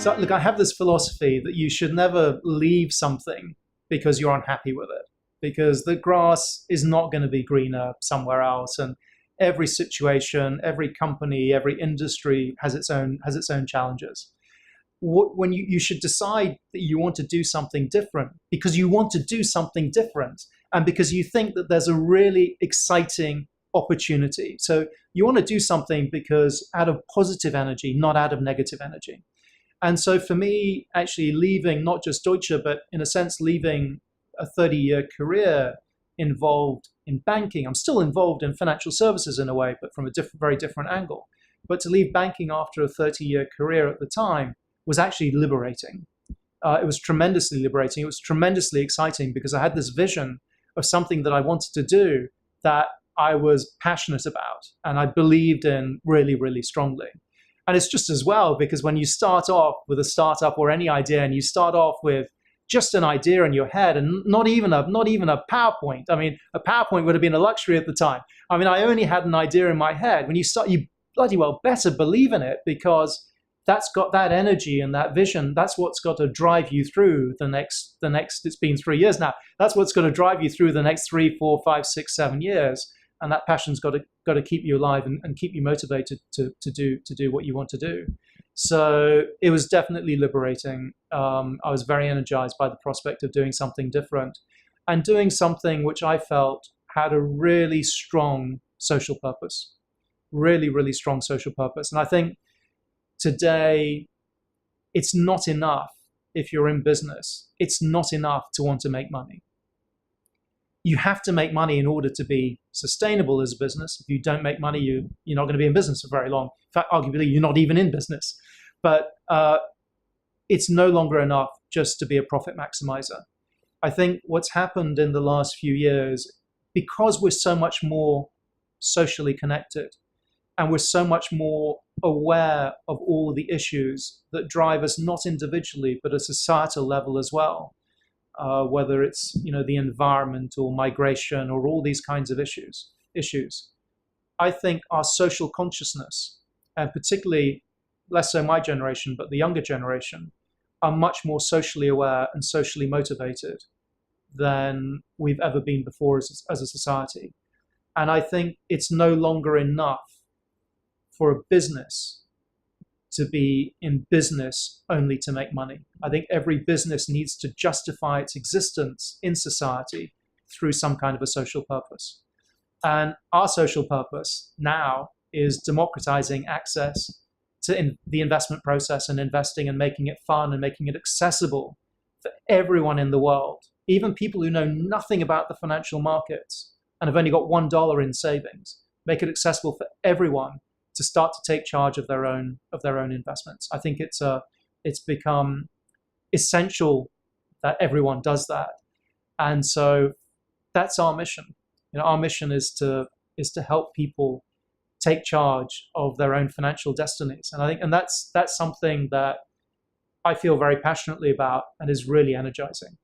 So look, I have this philosophy that you should never leave something because you're unhappy with it, because the grass is not going to be greener somewhere else. And every situation, every company, every industry has its own challenges. When you should decide that you want to do something different because you want to do something different and because you think that there's a really exciting opportunity. So you want to do something because out of positive energy, not out of negative energy. And so for me, actually leaving not just Deutsche, but in a sense, leaving a 30-year career involved in banking. I'm still involved in financial services in a way, but from a very different angle. But to leave banking after a 30-year career at the time was actually liberating. It was tremendously liberating. It was tremendously exciting because I had this vision of something that I wanted to do that I was passionate about and I believed in really, really strongly. And it's just as well, because when you start off with a startup or any idea and you start off with just an idea in your head and not even a PowerPoint. I mean, a PowerPoint would have been a luxury at the time. I mean, I only had an idea in my head. When you start, you bloody well better believe in it, because that's got that energy and that vision. That's what's got to drive you through the next, it's been 3 years now. That's what's got to drive you through the next 3, 4, 5, 6, 7 years. And that passion's got to keep you alive and keep you motivated to do what you want to do. So it was definitely liberating. I was very energized by the prospect of doing something different and doing something which I felt had a really strong social purpose, really, really strong social purpose. And I think today it's not enough if you're in business. It's not enough to want to make money. You have to make money in order to be sustainable as a business. If you don't make money, you're not going to be in business for very long. In fact, arguably, you're not even in business. But it's no longer enough just to be a profit maximizer. I think what's happened in the last few years, because we're so much more socially connected and we're so much more aware of all the issues that drive us, not individually, but at a societal level as well. Whether it's the environment or migration or all these kinds of issues. I think our social consciousness, and particularly less so my generation, but the younger generation, are much more socially aware and socially motivated than we've ever been before as a society. And I think it's no longer enough for a business to be in business only to make money. I think every business needs to justify its existence in society through some kind of a social purpose. And our social purpose now is democratizing access to the investment process and investing and making it fun and making it accessible for everyone in the world, even people who know nothing about the financial markets and have only got $1 in savings. Make it accessible for everyone to start to take charge of their own investments. I think it's become essential that everyone does that, and so that's our mission. Our mission is to help people take charge of their own financial destinies, and I think that's something that I feel very passionately about and is really energizing.